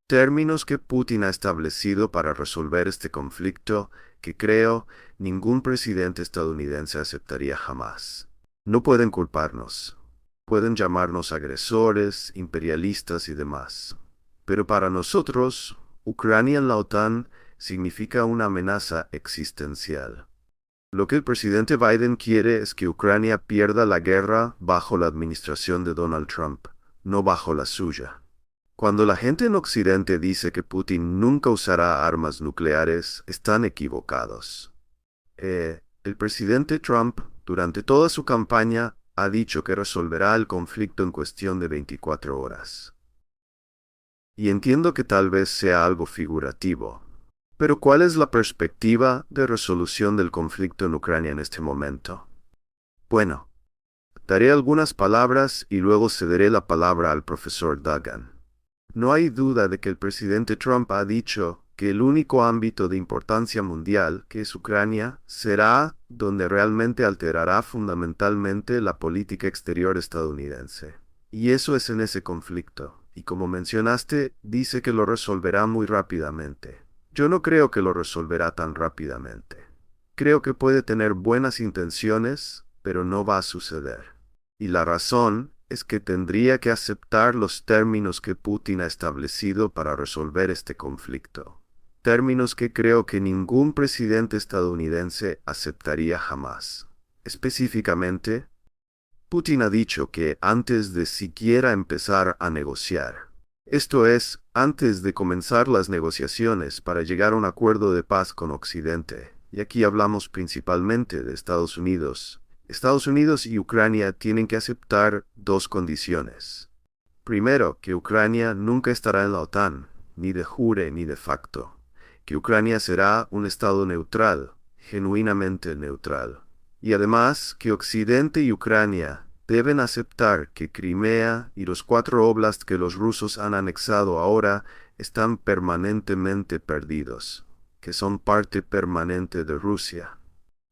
Términos que Putin ha establecido para resolver este conflicto que creo ningún presidente estadounidense aceptaría jamás. No pueden culparnos. Pueden llamarnos agresores, imperialistas y demás. Pero para nosotros, Ucrania en la OTAN significa una amenaza existencial. Lo que el presidente Biden quiere es que Ucrania pierda la guerra bajo la administración de Donald Trump, no bajo la suya. Cuando la gente en Occidente dice que Putin nunca usará armas nucleares, están equivocados. El presidente Trump, durante toda su campaña, ha dicho que resolverá el conflicto en cuestión de 24 horas. Y entiendo que tal vez sea algo figurativo. Pero ¿cuál es la perspectiva de resolución del conflicto en Ucrania en este momento? Bueno, daré algunas palabras y luego cederé la palabra al profesor Duggan. No hay duda de que el presidente Trump ha dicho que el único ámbito de importancia mundial, que es Ucrania, será donde realmente alterará fundamentalmente la política exterior estadounidense. Y eso es en ese conflicto. Y como mencionaste, dice que lo resolverá muy rápidamente. Yo no creo que lo resolverá tan rápidamente. Creo que puede tener buenas intenciones, pero no va a suceder. Y la razón es que tendría que aceptar los términos que Putin ha establecido para resolver este conflicto. Términos que creo que ningún presidente estadounidense aceptaría jamás. Específicamente, Putin ha dicho que antes de siquiera empezar a negociar, esto es, antes de comenzar las negociaciones para llegar a un acuerdo de paz con Occidente, y aquí hablamos principalmente de Estados Unidos y Ucrania tienen que aceptar dos condiciones. Primero, que Ucrania nunca estará en la OTAN, ni de jure ni de facto. Que Ucrania será un estado neutral, genuinamente neutral. Y además, que Occidente y Ucrania deben aceptar que Crimea y los 4 oblasts que los rusos han anexado ahora están permanentemente perdidos, que son parte permanente de Rusia.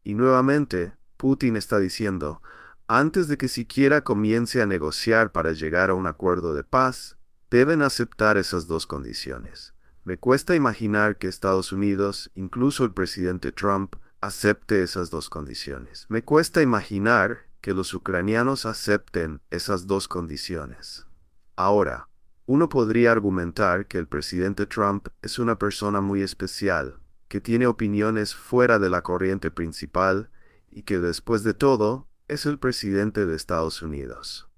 Y nuevamente, Putin está diciendo, antes de que siquiera comience a negociar para llegar a un acuerdo de paz, deben aceptar esas dos condiciones. Me cuesta imaginar que Estados Unidos, incluso el presidente Trump, acepte esas dos condiciones. Me cuesta imaginar que los ucranianos acepten esas dos condiciones. Ahora, uno podría argumentar que el presidente Trump es una persona muy especial, que tiene opiniones fuera de la corriente principal y que después de todo es el presidente de Estados Unidos.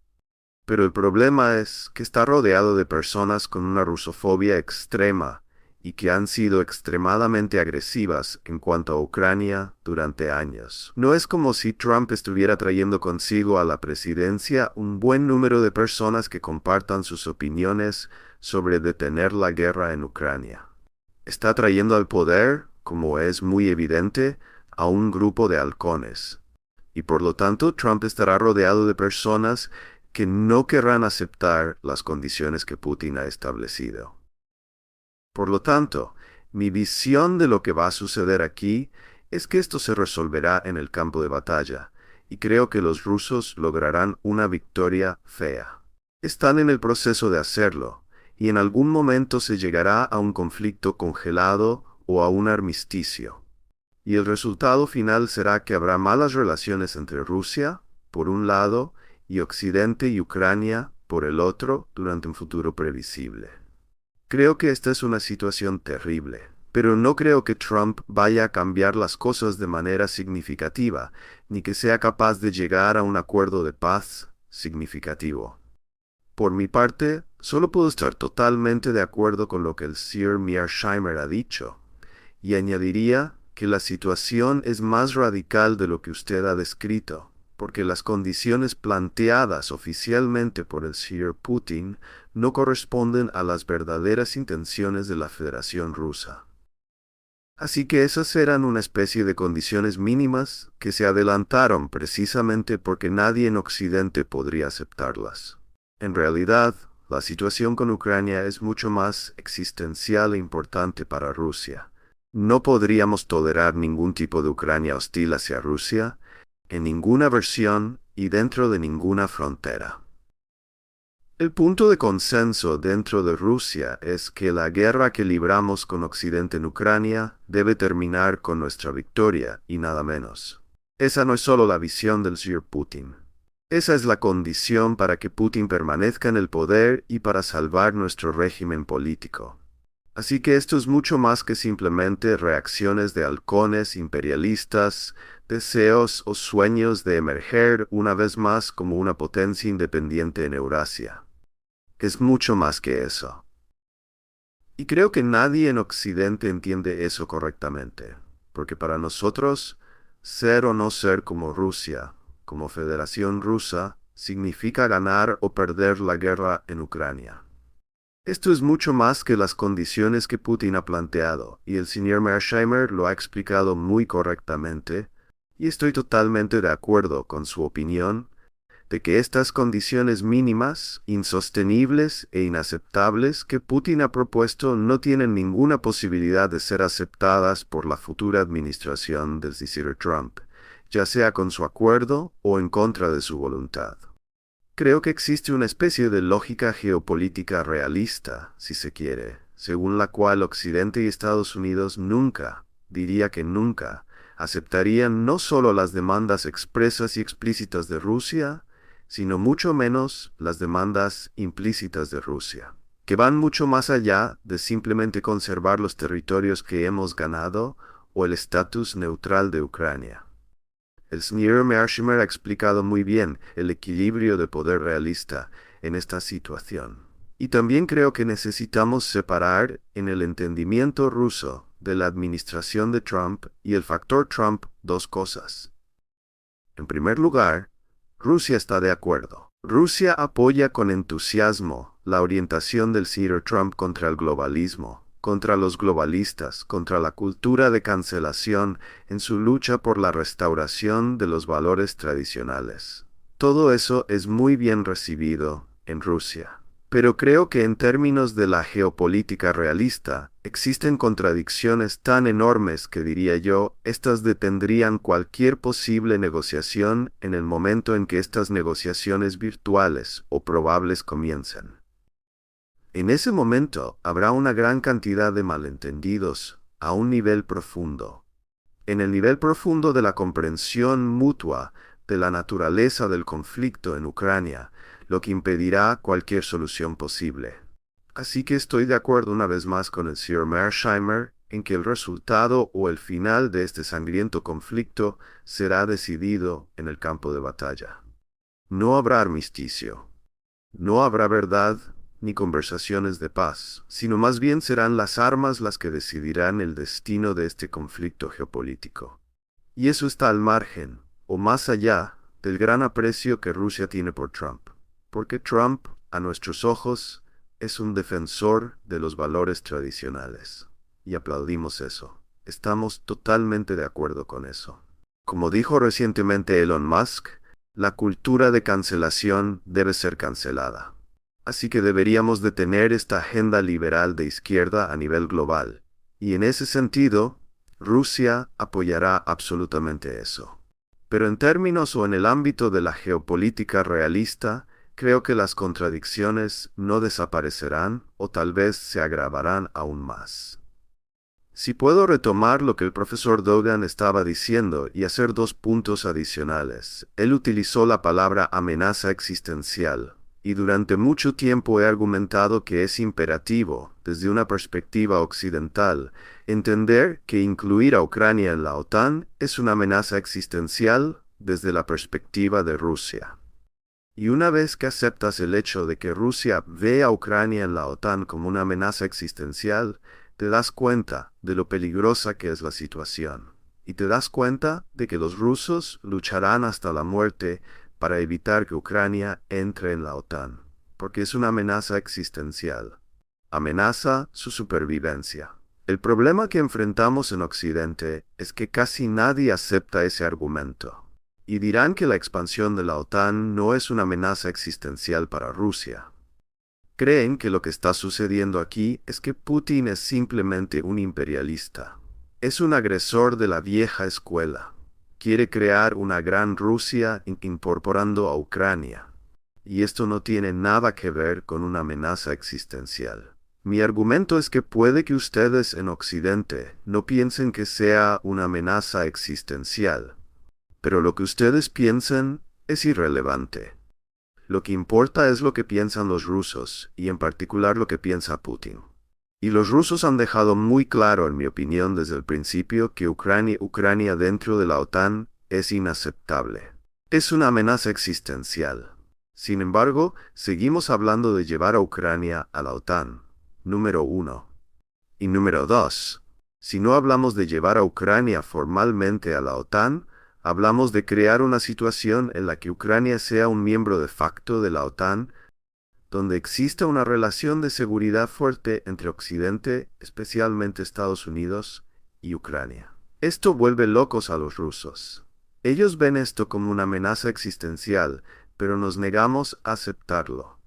Pero el problema es que está rodeado de personas con una rusofobia extrema y que han sido extremadamente agresivas en cuanto a Ucrania durante años. No es como si Trump estuviera trayendo consigo a la presidencia un buen número de personas que compartan sus opiniones sobre detener la guerra en Ucrania. Está trayendo al poder, como es muy evidente, a un grupo de halcones. Y por lo tanto, Trump estará rodeado de personas que no querrán aceptar las condiciones que Putin ha establecido. Por lo tanto, mi visión de lo que va a suceder aquí es que esto se resolverá en el campo de batalla, y creo que los rusos lograrán una victoria fea. Están en el proceso de hacerlo, y en algún momento se llegará a un conflicto congelado o a un armisticio. Y el resultado final será que habrá malas relaciones entre Rusia, por un lado, y Occidente y Ucrania, por el otro, durante un futuro previsible. Creo que esta es una situación terrible, pero no creo que Trump vaya a cambiar las cosas de manera significativa, ni que sea capaz de llegar a un acuerdo de paz significativo. Por mi parte, solo puedo estar totalmente de acuerdo con lo que el Sir Mearsheimer ha dicho, y añadiría que la situación es más radical de lo que usted ha descrito, porque las condiciones planteadas oficialmente por el Sir Putin no corresponden a las verdaderas intenciones de la Federación Rusa. Así que esas eran una especie de condiciones mínimas que se adelantaron precisamente porque nadie en Occidente podría aceptarlas. En realidad, la situación con Ucrania es mucho más existencial e importante para Rusia. No podríamos tolerar ningún tipo de Ucrania hostil hacia Rusia, en ninguna versión y dentro de ninguna frontera. El punto de consenso dentro de Rusia es que la guerra que libramos con Occidente en Ucrania debe terminar con nuestra victoria y nada menos. Esa no es solo la visión del señor Putin. Esa es la condición para que Putin permanezca en el poder y para salvar nuestro régimen político. Así que esto es mucho más que simplemente reacciones de halcones imperialistas, deseos o sueños de emerger una vez más como una potencia independiente en Eurasia. Es mucho más que eso. Y creo que nadie en Occidente entiende eso correctamente, porque para nosotros, ser o no ser como Rusia, como Federación Rusa, significa ganar o perder la guerra en Ucrania. Esto es mucho más que las condiciones que Putin ha planteado, y el señor Mearsheimer lo ha explicado muy correctamente, y estoy totalmente de acuerdo con su opinión, de que estas condiciones mínimas, insostenibles e inaceptables que Putin ha propuesto no tienen ninguna posibilidad de ser aceptadas por la futura administración del señor Trump, ya sea con su acuerdo o en contra de su voluntad. Creo que existe una especie de lógica geopolítica realista, si se quiere, según la cual Occidente y Estados Unidos nunca, diría que nunca, aceptarían no solo las demandas expresas y explícitas de Rusia, sino mucho menos las demandas implícitas de Rusia, que van mucho más allá de simplemente conservar los territorios que hemos ganado o el estatus neutral de Ucrania. El señor Mearsheimer ha explicado muy bien el equilibrio de poder realista en esta situación. Y también creo que necesitamos separar en el entendimiento ruso de la administración de Trump y el factor Trump dos cosas. En primer lugar, Rusia está de acuerdo. Rusia apoya con entusiasmo la orientación del señor Trump contra el globalismo, contra los globalistas, contra la cultura de cancelación en su lucha por la restauración de los valores tradicionales. Todo eso es muy bien recibido en Rusia. Pero creo que en términos de la geopolítica realista, existen contradicciones tan enormes que diría yo, estas detendrían cualquier posible negociación en el momento en que estas negociaciones virtuales o probables comiencen. En ese momento habrá una gran cantidad de malentendidos a un nivel profundo. En el nivel profundo de la comprensión mutua de la naturaleza del conflicto en Ucrania, lo que impedirá cualquier solución posible. Así que estoy de acuerdo una vez más con el señor Mearsheimer en que el resultado o el final de este sangriento conflicto será decidido en el campo de batalla. No habrá armisticio. No habrá verdad ni conversaciones de paz, sino más bien serán las armas las que decidirán el destino de este conflicto geopolítico. Y eso está al margen, o más allá, del gran aprecio que Rusia tiene por Trump. Porque Trump, a nuestros ojos, es un defensor de los valores tradicionales. Y aplaudimos eso. Estamos totalmente de acuerdo con eso. Como dijo recientemente Elon Musk, la cultura de cancelación debe ser cancelada. Así que deberíamos detener esta agenda liberal de izquierda a nivel global. Y en ese sentido, Rusia apoyará absolutamente eso. Pero en términos o en el ámbito de la geopolítica realista, creo que las contradicciones no desaparecerán o tal vez se agravarán aún más. Si puedo retomar lo que el profesor Dogan estaba diciendo y hacer dos puntos adicionales, él utilizó la palabra amenaza existencial, y durante mucho tiempo he argumentado que es imperativo, desde una perspectiva occidental, entender que incluir a Ucrania en la OTAN es una amenaza existencial desde la perspectiva de Rusia. Y una vez que aceptas el hecho de que Rusia ve a Ucrania en la OTAN como una amenaza existencial, te das cuenta de lo peligrosa que es la situación. Y te das cuenta de que los rusos lucharán hasta la muerte para evitar que Ucrania entre en la OTAN, porque es una amenaza existencial. Amenaza su supervivencia. El problema que enfrentamos en Occidente es que casi nadie acepta ese argumento. Y dirán que la expansión de la OTAN no es una amenaza existencial para Rusia. Creen que lo que está sucediendo aquí es que Putin es simplemente un imperialista. Es un agresor de la vieja escuela. Quiere crear una gran Rusia incorporando a Ucrania. y esto no tiene nada que ver con una amenaza existencial. Mi argumento es que puede que ustedes en Occidente no piensen que sea una amenaza existencial, pero lo que ustedes piensen es irrelevante. Lo que importa es lo que piensan los rusos, y en particular lo que piensa Putin. Y los rusos han dejado muy claro, en mi opinión, desde el principio, que Ucrania dentro de la OTAN es inaceptable. Es una amenaza existencial. Sin embargo, seguimos hablando de llevar a Ucrania a la OTAN, número 1. Y número 2. Si no hablamos de llevar a Ucrania formalmente a la OTAN, hablamos de crear una situación en la que Ucrania sea un miembro de facto de la OTAN, donde exista una relación de seguridad fuerte entre Occidente, especialmente Estados Unidos, y Ucrania. Esto vuelve locos a los rusos. Ellos ven esto como una amenaza existencial, pero nos negamos a aceptarlo.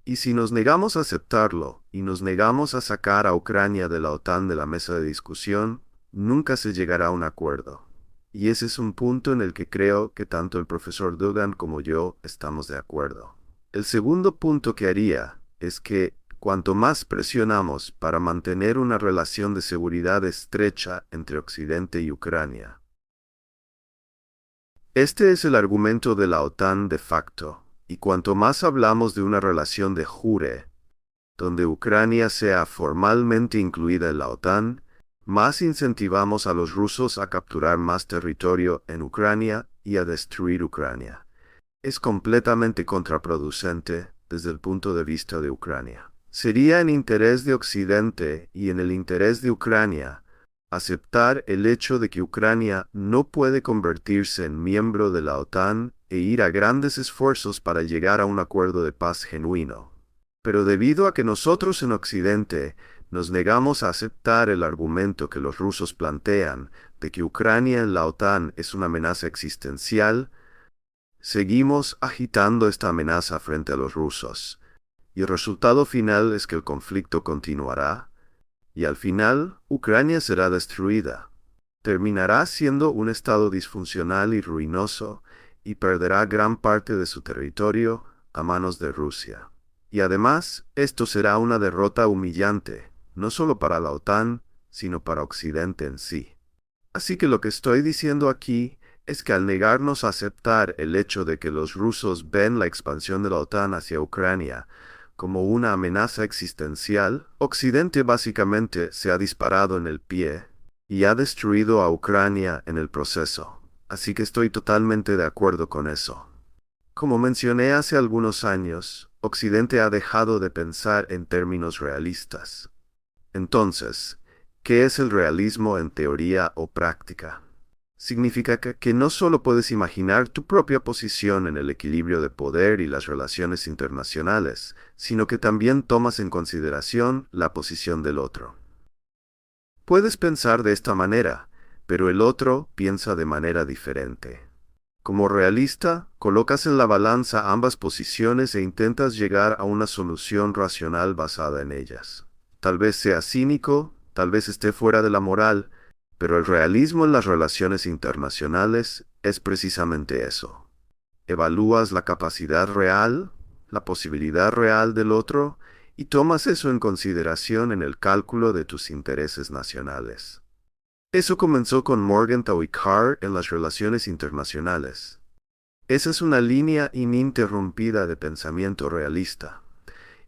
Y si nos negamos a aceptarlo, y nos negamos a sacar a Ucrania de la OTAN de la mesa de discusión, nunca se llegará a un acuerdo. Y ese es un punto en el que creo que tanto el profesor Duggan como yo estamos de acuerdo. El segundo punto que haría es que, cuanto más presionamos para mantener una relación de seguridad estrecha entre Occidente y Ucrania. Este es el argumento de la OTAN de facto. Y cuanto más hablamos de una relación de jure, donde Ucrania sea formalmente incluida en la OTAN, más incentivamos a los rusos a capturar más territorio en Ucrania y a destruir Ucrania. Es completamente contraproducente desde el punto de vista de Ucrania. Sería en interés de Occidente y en el interés de Ucrania aceptar el hecho de que Ucrania no puede convertirse en miembro de la OTAN e ir a grandes esfuerzos para llegar a un acuerdo de paz genuino. Pero debido a que nosotros en Occidente nos negamos a aceptar el argumento que los rusos plantean de que Ucrania en la OTAN es una amenaza existencial, seguimos agitando esta amenaza frente a los rusos. Y el resultado final es que el conflicto continuará, y al final Ucrania será destruida. Terminará siendo un estado disfuncional y ruinoso, y perderá gran parte de su territorio a manos de Rusia. Y además, esto será una derrota humillante, no solo para la OTAN, sino para Occidente en sí. Así que lo que estoy diciendo aquí es que al negarnos a aceptar el hecho de que los rusos ven la expansión de la OTAN hacia Ucrania como una amenaza existencial, Occidente básicamente se ha disparado en el pie y ha destruido a Ucrania en el proceso. Así que estoy totalmente de acuerdo con eso. Como mencioné hace algunos años, Occidente ha dejado de pensar en términos realistas. Entonces, ¿qué es el realismo en teoría o práctica? Significa que no solo puedes imaginar tu propia posición en el equilibrio de poder y las relaciones internacionales, sino que también tomas en consideración la posición del otro. Puedes pensar de esta manera, pero el otro piensa de manera diferente. Como realista, colocas en la balanza ambas posiciones e intentas llegar a una solución racional basada en ellas. Tal vez sea cínico, tal vez esté fuera de la moral, pero el realismo en las relaciones internacionales es precisamente eso. Evalúas la capacidad real, la posibilidad real del otro, y tomas eso en consideración en el cálculo de tus intereses nacionales. Eso comenzó con Morgenthau y Carr en las relaciones internacionales. Esa es una línea ininterrumpida de pensamiento realista,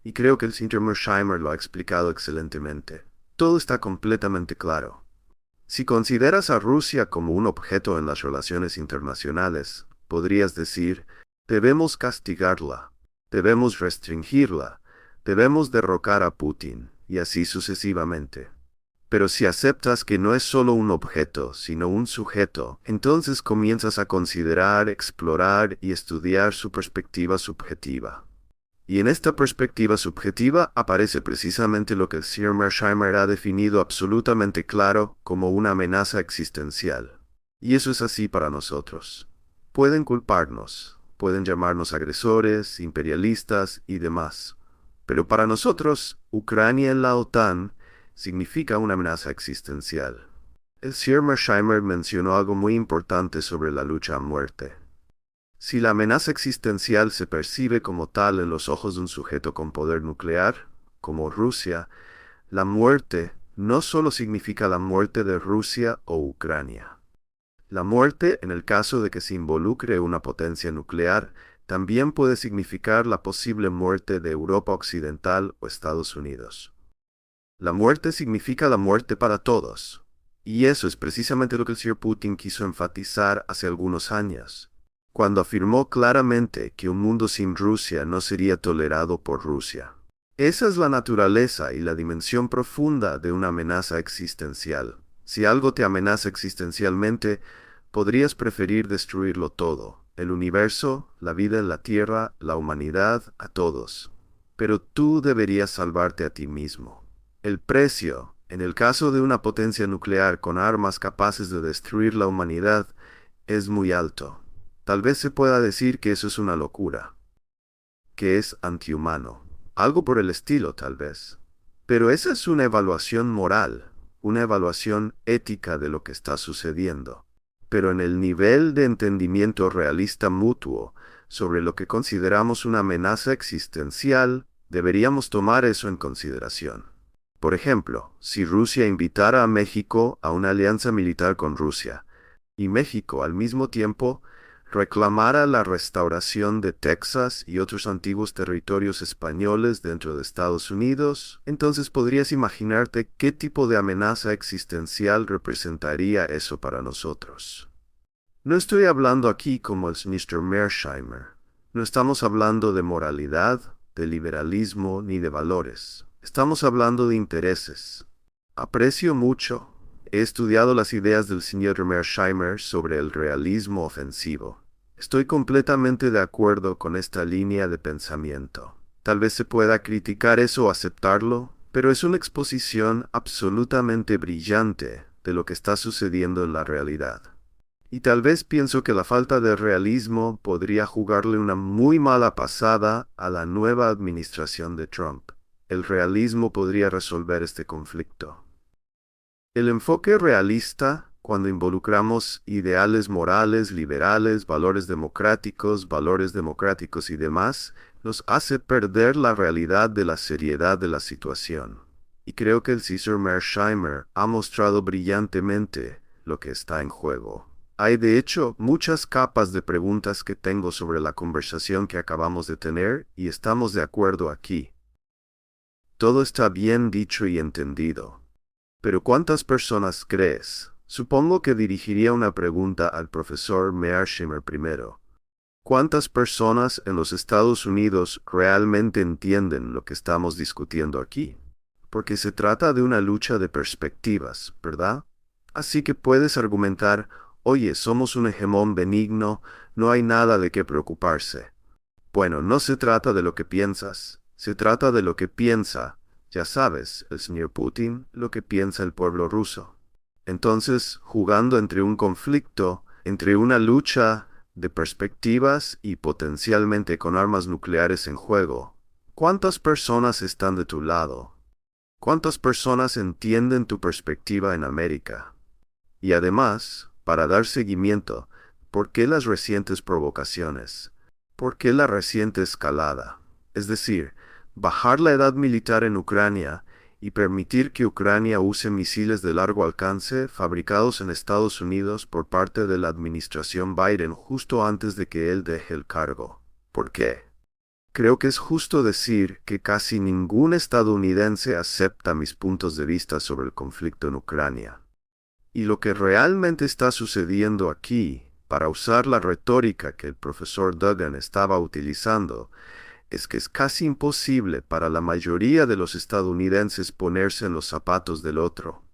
y creo que el señor Mearsheimer lo ha explicado excelentemente. Todo está completamente claro. Si consideras a Rusia como un objeto en las relaciones internacionales, podrías decir, debemos castigarla, debemos restringirla, debemos derrocar a Putin, y así sucesivamente. Pero si aceptas que no es solo un objeto, sino un sujeto, entonces comienzas a considerar, explorar y estudiar su perspectiva subjetiva. Y en esta perspectiva subjetiva aparece precisamente lo que el Sr. Mearsheimer ha definido absolutamente claro como una amenaza existencial. Y eso es así para nosotros. Pueden culparnos, pueden llamarnos agresores, imperialistas y demás. Pero para nosotros, Ucrania en la OTAN significa una amenaza existencial. El Sr. Mearsheimer mencionó algo muy importante sobre la lucha a muerte. Si la amenaza existencial se percibe como tal en los ojos de un sujeto con poder nuclear, como Rusia, la muerte no solo significa la muerte de Rusia o Ucrania. La muerte, en el caso de que se involucre una potencia nuclear, también puede significar la posible muerte de Europa Occidental o Estados Unidos. La muerte significa la muerte para todos. Y eso es precisamente lo que el señor Putin quiso enfatizar hace algunos años, cuando afirmó claramente que un mundo sin Rusia no sería tolerado por Rusia. Esa es la naturaleza y la dimensión profunda de una amenaza existencial. Si algo te amenaza existencialmente, podrías preferir destruirlo todo, el universo, la vida en la Tierra, la humanidad, a todos. Pero tú deberías salvarte a ti mismo. El precio, en el caso de una potencia nuclear con armas capaces de destruir la humanidad, es muy alto. Tal vez se pueda decir que eso es una locura, que es antihumano. Algo por el estilo, tal vez. Pero esa es una evaluación moral, una evaluación ética de lo que está sucediendo. Pero en el nivel de entendimiento realista mutuo sobre lo que consideramos una amenaza existencial, deberíamos tomar eso en consideración. Por ejemplo, si Rusia invitara a México a una alianza militar con Rusia, y México al mismo tiempo reclamara la restauración de Texas y otros antiguos territorios españoles dentro de Estados Unidos, entonces podrías imaginarte qué tipo de amenaza existencial representaría eso para nosotros. No estoy hablando aquí como el Mr. Mearsheimer. No estamos hablando de moralidad, de liberalismo ni de valores. Estamos hablando de intereses. Aprecio mucho. He estudiado las ideas del señor Mearsheimer sobre el realismo ofensivo. Estoy completamente de acuerdo con esta línea de pensamiento. Tal vez se pueda criticar eso o aceptarlo, pero es una exposición absolutamente brillante de lo que está sucediendo en la realidad. Y tal vez pienso que la falta de realismo podría jugarle una muy mala pasada a la nueva administración de Trump. El realismo podría resolver este conflicto. El enfoque realista, cuando involucramos ideales morales, liberales, valores democráticos y demás, nos hace perder la realidad de la seriedad de la situación. Y creo que el César Mearsheimer ha mostrado brillantemente lo que está en juego. Hay de hecho muchas capas de preguntas que tengo sobre la conversación que acabamos de tener y estamos de acuerdo aquí. Todo está bien dicho y entendido. Pero ¿cuántas personas crees? Supongo que dirigiría una pregunta al profesor Mearsheimer primero. ¿Cuántas personas en los Estados Unidos realmente entienden lo que estamos discutiendo aquí? Porque se trata de una lucha de perspectivas, ¿verdad? Así que puedes argumentar, oye, somos un hegemón benigno, no hay nada de qué preocuparse. Bueno, no se trata de lo que piensas, se trata de lo que piensa, ya sabes, el señor Putin, lo que piensa el pueblo ruso. Entonces, jugando entre un conflicto, entre una lucha de perspectivas y potencialmente con armas nucleares en juego, ¿cuántas personas están de tu lado? ¿Cuántas personas entienden tu perspectiva en América? Y además, para dar seguimiento, ¿por qué las recientes provocaciones? ¿Por qué la reciente escalada? Es decir, bajar la edad militar en Ucrania y permitir que Ucrania use misiles de largo alcance fabricados en Estados Unidos por parte de la administración Biden justo antes de que él deje el cargo. ¿Por qué? Creo que es justo decir que casi ningún estadounidense acepta mis puntos de vista sobre el conflicto en Ucrania. Y lo que realmente está sucediendo aquí, para usar la retórica que el profesor Duggan estaba utilizando, es que es casi imposible para la mayoría de los estadounidenses ponerse en los zapatos del otro.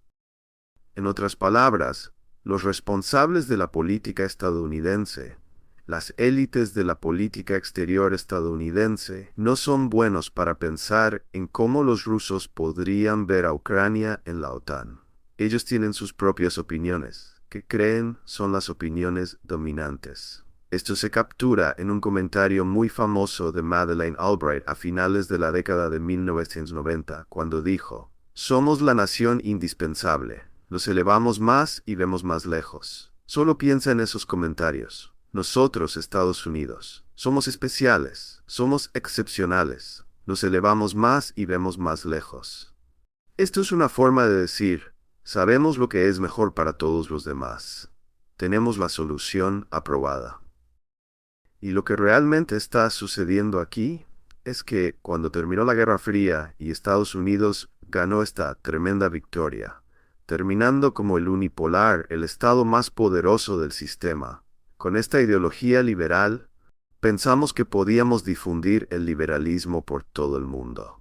En otras palabras, los responsables de la política estadounidense, las élites de la política exterior estadounidense, no son buenos para pensar en cómo los rusos podrían ver a Ucrania en la OTAN. Ellos tienen sus propias opiniones, que creen son las opiniones dominantes. Esto se captura en un comentario muy famoso de Madeleine Albright a finales de la década de 1990, cuando dijo, «Somos la nación indispensable, nos elevamos más y vemos más lejos». Solo piensa en esos comentarios. Nosotros, Estados Unidos, somos especiales, somos excepcionales, nos elevamos más y vemos más lejos. Esto es una forma de decir, sabemos lo que es mejor para todos los demás. Tenemos la solución aprobada. Y lo que realmente está sucediendo aquí es que cuando terminó la Guerra Fría y Estados Unidos ganó esta tremenda victoria, terminando como el unipolar, el estado más poderoso del sistema, con esta ideología liberal, pensamos que podíamos difundir el liberalismo por todo el mundo.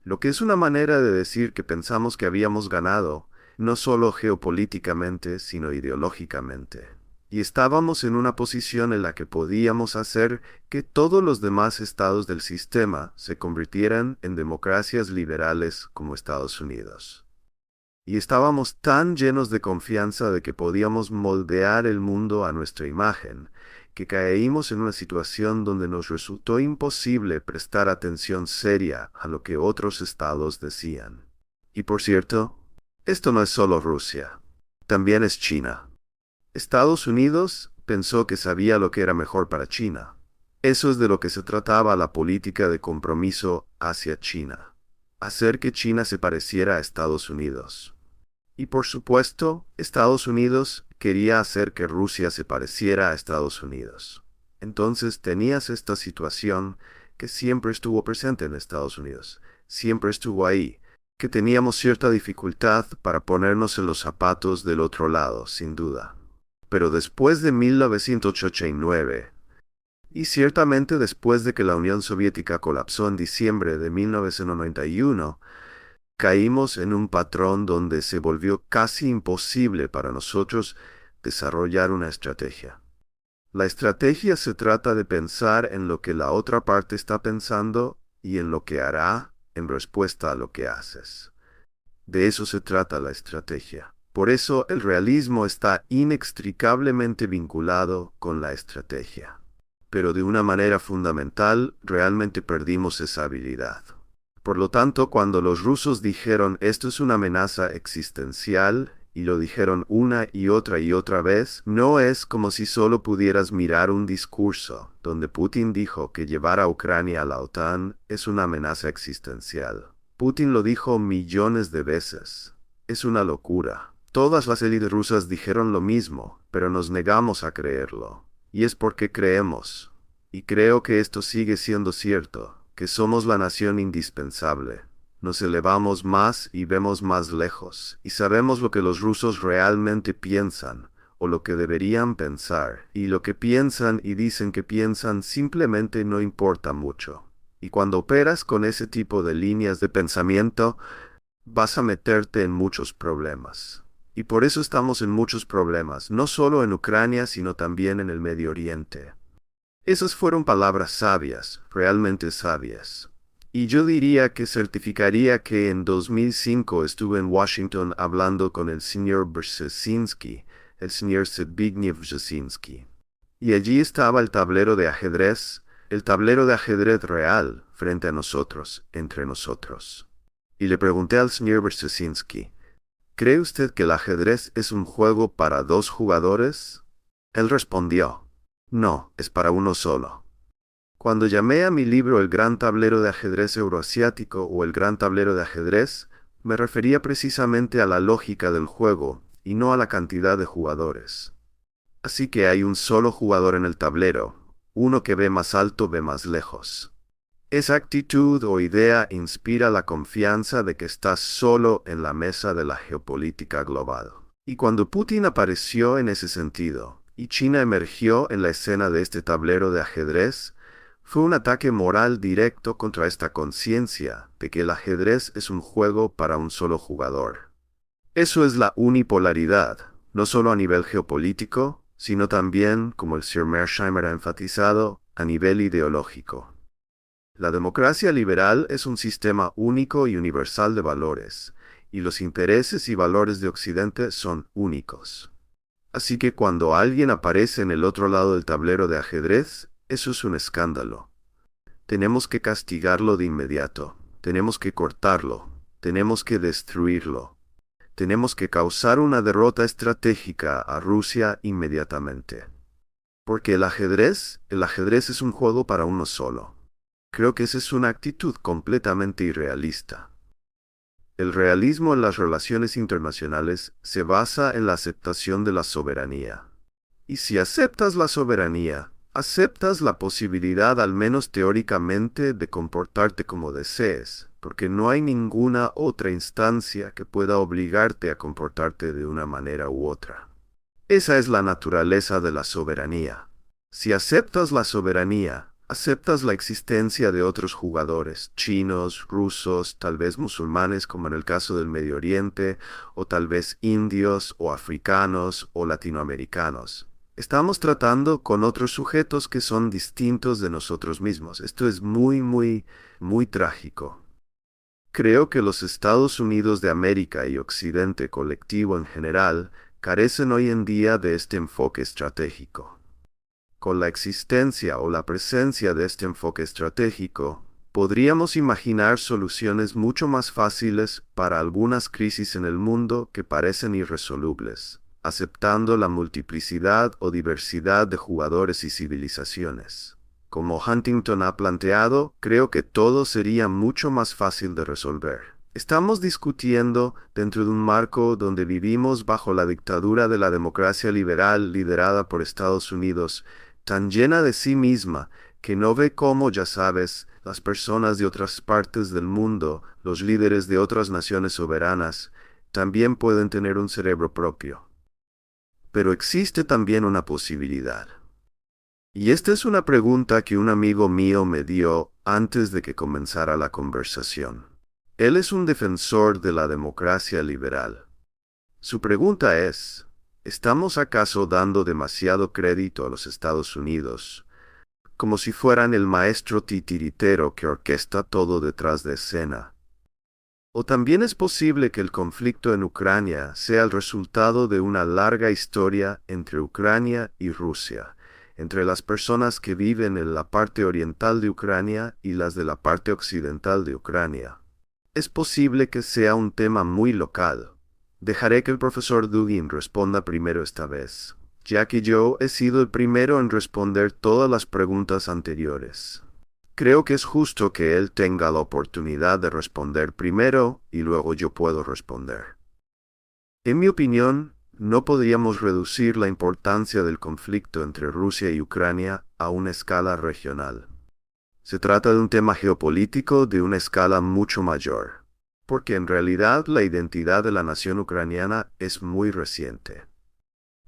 Lo que es una manera de decir que pensamos que habíamos ganado, no solo geopolíticamente, sino ideológicamente. Y estábamos en una posición en la que podíamos hacer que todos los demás estados del sistema se convirtieran en democracias liberales como Estados Unidos. Y estábamos tan llenos de confianza de que podíamos moldear el mundo a nuestra imagen, que caímos en una situación donde nos resultó imposible prestar atención seria a lo que otros estados decían. Y por cierto, esto no es solo Rusia, también es China. Estados Unidos pensó que sabía lo que era mejor para China. Eso es de lo que se trataba la política de compromiso hacia China. Hacer que China se pareciera a Estados Unidos. Y por supuesto, Estados Unidos quería hacer que Rusia se pareciera a Estados Unidos. Entonces tenías esta situación que siempre estuvo presente en Estados Unidos, siempre estuvo ahí, que teníamos cierta dificultad para ponernos en los zapatos del otro lado, sin duda. Pero después de 1989, y ciertamente después de que la Unión Soviética colapsó en diciembre de 1991, caímos en un patrón donde se volvió casi imposible para nosotros desarrollar una estrategia. La estrategia se trata de pensar en lo que la otra parte está pensando y en lo que hará en respuesta a lo que haces. De eso se trata la estrategia. Por eso el realismo está inextricablemente vinculado con la estrategia. Pero de una manera fundamental, realmente perdimos esa habilidad. Por lo tanto, cuando los rusos dijeron esto es una amenaza existencial, y lo dijeron una y otra vez, no es como si solo pudieras mirar un discurso, donde Putin dijo que llevar a Ucrania a la OTAN es una amenaza existencial. Putin lo dijo millones de veces. Es una locura. Todas las élites rusas dijeron lo mismo, pero nos negamos a creerlo. Y es porque creemos. Y creo que esto sigue siendo cierto, que somos la nación indispensable. Nos elevamos más y vemos más lejos, y sabemos lo que los rusos realmente piensan, o lo que deberían pensar, y lo que piensan y dicen que piensan simplemente no importa mucho. Y cuando operas con ese tipo de líneas de pensamiento, vas a meterte en muchos problemas. Y por eso estamos en muchos problemas, no solo en Ucrania, sino también en el Medio Oriente. Esas fueron palabras sabias, realmente sabias. Y yo diría que certificaría que en 2005 estuve en Washington hablando con el señor Brzezinski, el señor Zbigniew Brzezinski. Y allí estaba el tablero de ajedrez real, frente a nosotros, entre nosotros. Y le pregunté al señor Brzezinski, ¿cree usted que el ajedrez es un juego para dos jugadores? Él respondió, no, es para uno solo. Cuando llamé a mi libro El Gran Tablero de Ajedrez Euroasiático o El Gran Tablero de Ajedrez, me refería precisamente a la lógica del juego y no a la cantidad de jugadores. Así que hay un solo jugador en el tablero, uno que ve más alto ve más lejos. Esa actitud o idea inspira la confianza de que estás solo en la mesa de la geopolítica global. Y cuando Putin apareció en ese sentido, y China emergió en la escena de este tablero de ajedrez, fue un ataque moral directo contra esta conciencia de que el ajedrez es un juego para un solo jugador. Eso es la unipolaridad, no solo a nivel geopolítico, sino también, como el Sr. Mearsheimer ha enfatizado, a nivel ideológico. La democracia liberal es un sistema único y universal de valores, y los intereses y valores de Occidente son únicos. Así que cuando alguien aparece en el otro lado del tablero de ajedrez, eso es un escándalo. Tenemos que castigarlo de inmediato, tenemos que cortarlo, tenemos que destruirlo. Tenemos que causar una derrota estratégica a Rusia inmediatamente. Porque el ajedrez es un juego para uno solo. Creo que esa es una actitud completamente irrealista. El realismo en las relaciones internacionales se basa en la aceptación de la soberanía. Y si aceptas la soberanía, aceptas la posibilidad, al menos teóricamente, de comportarte como desees, porque no hay ninguna otra instancia que pueda obligarte a comportarte de una manera u otra. Esa es la naturaleza de la soberanía. Si aceptas la soberanía, aceptas la existencia de otros jugadores, chinos, rusos, tal vez musulmanes como en el caso del Medio Oriente, o tal vez indios, o africanos, o latinoamericanos. Estamos tratando con otros sujetos que son distintos de nosotros mismos. Esto es muy trágico. Creo que los Estados Unidos de América y Occidente colectivo en general carecen hoy en día de este enfoque estratégico. Con la existencia o la presencia de este enfoque estratégico, podríamos imaginar soluciones mucho más fáciles para algunas crisis en el mundo que parecen irresolubles, aceptando la multiplicidad o diversidad de jugadores y civilizaciones. Como Huntington ha planteado, creo que todo sería mucho más fácil de resolver. Estamos discutiendo dentro de un marco donde vivimos bajo la dictadura de la democracia liberal liderada por Estados Unidos, tan llena de sí misma que no ve cómo, ya sabes, las personas de otras partes del mundo, los líderes de otras naciones soberanas, también pueden tener un cerebro propio. Pero existe también una posibilidad. Y esta es una pregunta que un amigo mío me dio antes de que comenzara la conversación. Él es un defensor de la democracia liberal. Su pregunta es, ¿estamos acaso dando demasiado crédito a los Estados Unidos, como si fueran el maestro titiritero que orquesta todo detrás de escena? ¿O también es posible que el conflicto en Ucrania sea el resultado de una larga historia entre Ucrania y Rusia, entre las personas que viven en la parte oriental de Ucrania y las de la parte occidental de Ucrania? Es posible que sea un tema muy local. Dejaré que el profesor Dugin responda primero esta vez, ya que yo he sido el primero en responder todas las preguntas anteriores. Creo que es justo que él tenga la oportunidad de responder primero y luego yo puedo responder. En mi opinión, no podríamos reducir la importancia del conflicto entre Rusia y Ucrania a una escala regional. Se trata de un tema geopolítico de una escala mucho mayor, porque en realidad la identidad de la nación ucraniana es muy reciente.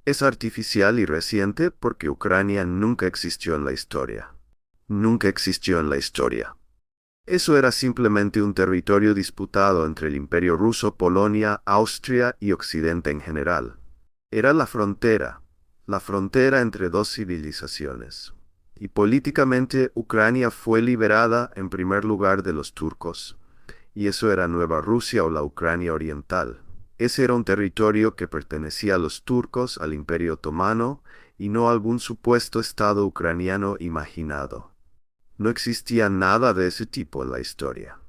Es artificial y reciente porque Ucrania nunca existió en la historia. Nunca existió en la historia. Eso era simplemente un territorio disputado entre el Imperio Ruso, Polonia, Austria y Occidente en general. Era la frontera entre dos civilizaciones. Y políticamente Ucrania fue liberada en primer lugar de los turcos. Y eso era Nueva Rusia o la Ucrania Oriental. Ese era un territorio que pertenecía a los turcos, al Imperio Otomano, y no a algún supuesto Estado ucraniano imaginado. No existía nada de ese tipo en la historia.